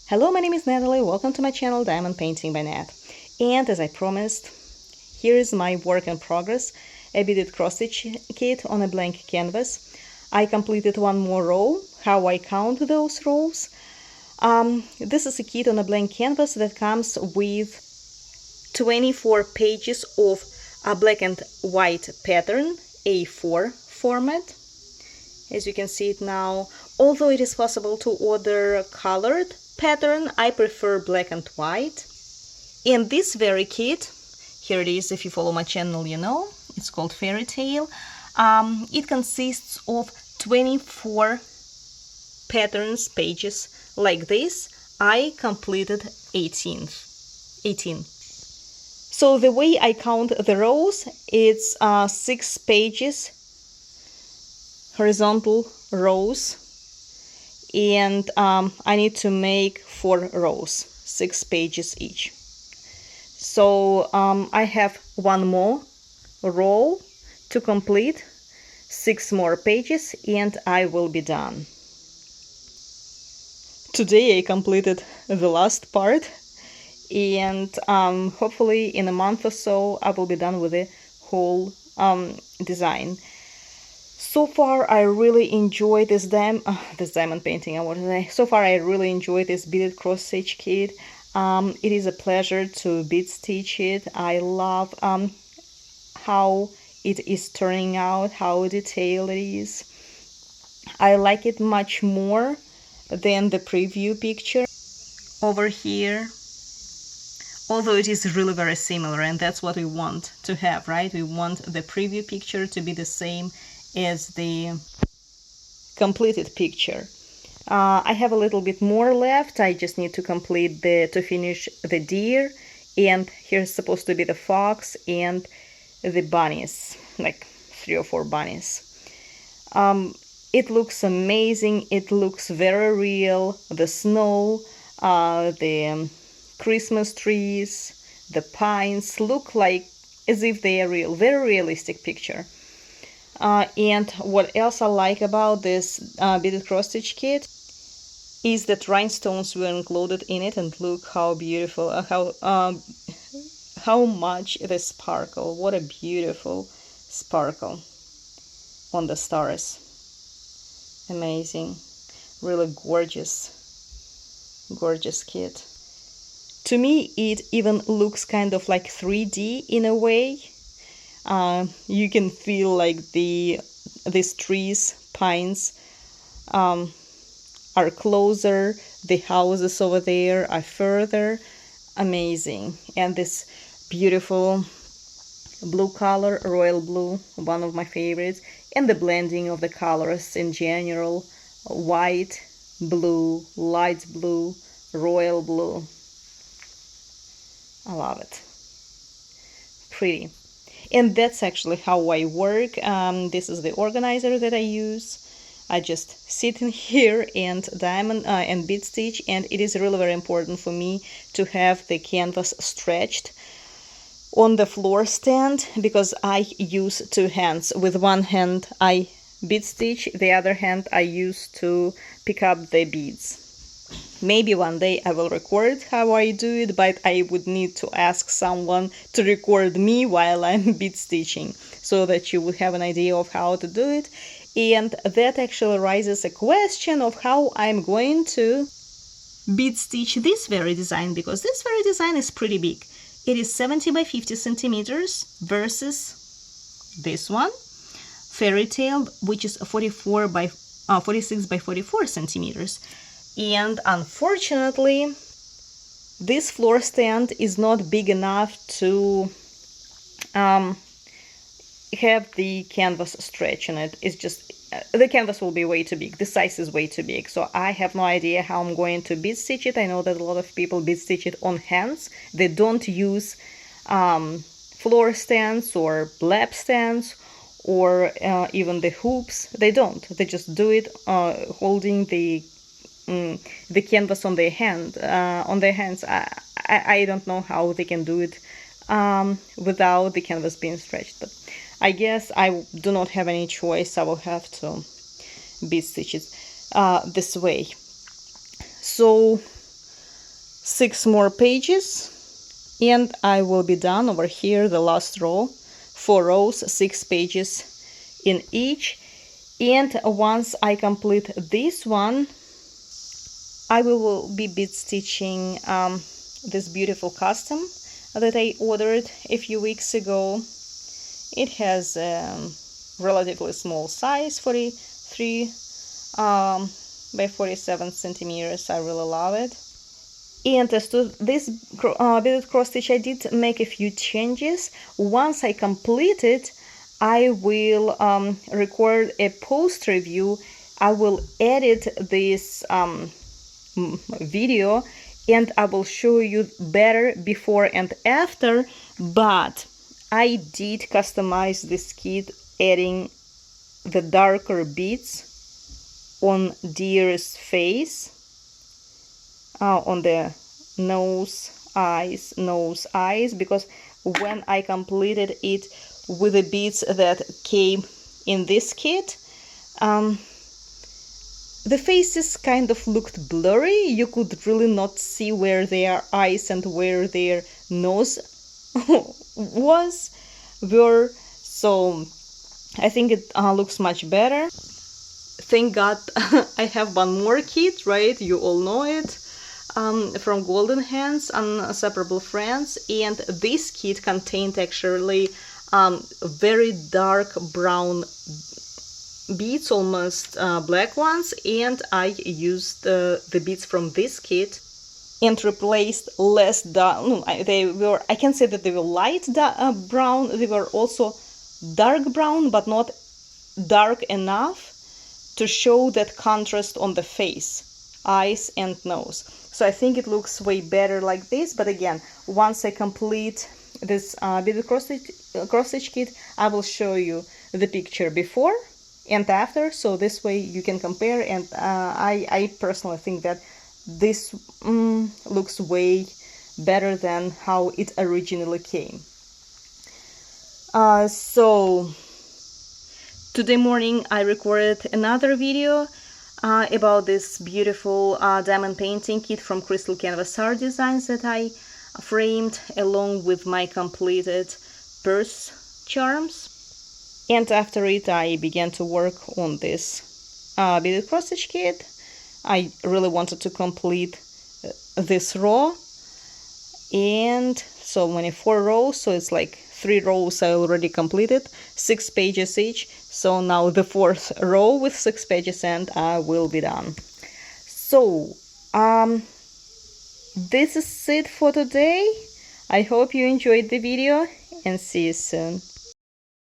Hello, my name is Natalie. Welcome to my channel Diamond Painting by Nat. And as I promised, here is my work in progress, a beaded cross-stitch kit on a blank canvas. I completed one more row. How I count those rows? This is a kit on a blank canvas that comes with 24 pages of a black and white pattern, A4 format. As you can see it now, although it is possible to order colored pattern, I prefer black and white. In this very kit, here it is, if you follow my channel you know, it's called Fairy Tale. It consists of 24 patterns, pages like this. I completed 18. So the way I count the rows, it's 6 pages, horizontal rows, and I need to make 4 rows, 6 pages each. So I have one more row to complete, 6 more pages, and I will be done. Today I completed the last part, and hopefully in a month or so I will be done with the whole design. So far I really enjoy this diamond painting, I want to say. So far I really enjoy this beaded cross stitch kit. It is a pleasure to bead stitch it. I love how it is turning out, how detailed it is. I like it much more than the preview picture over here. Although it is really very similar, and that's what we want to have, right? We want the preview picture to be the same as the completed picture. I have a little bit more left. I just need to finish the deer, and here's supposed to be the fox and the bunnies, like 3 or 4 bunnies. It looks amazing. It looks very real. The snow, the Christmas trees, the pines look like as if they are real. Very realistic picture. And what else I like about this beaded cross stitch kit is that rhinestones were included in it, and look how beautiful, how much they sparkle. What a beautiful sparkle on the stars. Amazing, really gorgeous kit. To me it even looks kind of like 3D in a way. You can feel like these trees, pines, are closer, the houses over there are further. Amazing. And this beautiful blue color, royal blue, one of my favorites, and the blending of the colors in general, white, blue, light blue, royal blue. I love it. Pretty. And that's actually how I work. This is the organizer that I use. I just sit in here and and bead stitch, and it is really very important for me to have the canvas stretched on the floor stand, because I use 2 hands. With one hand I bead stitch, the other hand I use to pick up the beads. Maybe one day I will record how I do it, but I would need to ask someone to record me while I'm bead stitching, so that you would have an idea of how to do it. And that actually raises a question of how I'm going to bead stitch this very design, because this very design is pretty big. It is 70 by 50 centimeters versus this one, Fairy Tale, which is 46 by 44 centimeters. And unfortunately, this floor stand is not big enough to have the canvas stretch in it. It's just, the canvas will be way too big. The size is way too big. So I have no idea how I'm going to bead stitch it. I know that a lot of people bead stitch it on hands. They don't use floor stands or lap stands or even the hoops. They don't. They just do it holding the canvas on their hands. I don't know how they can do it without the canvas being stretched, but I guess I do not have any choice. I will have to bead stitch it this way. So 6 more pages and I will be done over here, the last row. 4 rows, 6 pages in each. And once I complete this one, I will be bead stitching this beautiful custom that I ordered a few weeks ago. It has relatively small size, 43 by 47 centimeters. I really love it. And as to this beaded cross stitch, I did make a few changes. Once I complete it, I will record a post review. I will edit this video and I will show you better before and after. But I did customize this kit, adding the darker beads on deer's face, on the nose, eyes, because when I completed it with the beads that came in this kit, the faces kind of looked blurry. You could really not see where their eyes and where their nose were. So I think it looks much better. Thank God I have one more kit, right? You all know it, from Golden Hands, Inseparable Friends. And this kit contained actually very dark brown beads, almost black ones, and I used the beads from this kit and replaced less dark. No, I can say that they were light brown. They were also dark brown, but not dark enough to show that contrast on the face, eyes and nose. So I think it looks way better like this. But again, once I complete this beaded cross stitch kit, I will show you the picture before and after, so this way you can compare. And I personally think that this looks way better than how it originally came. So today morning I recorded another video about this beautiful diamond painting kit from Crystal Canvas Art Designs that I framed along with my completed purse charms. And after it, I began to work on this beaded cross stitch kit. I really wanted to complete this row, and so many 4 rows, so it's like 3 rows I already completed, 6 pages each. So now the 4th row with 6 pages and I will be done. So this is it for today. I hope you enjoyed the video and see you soon.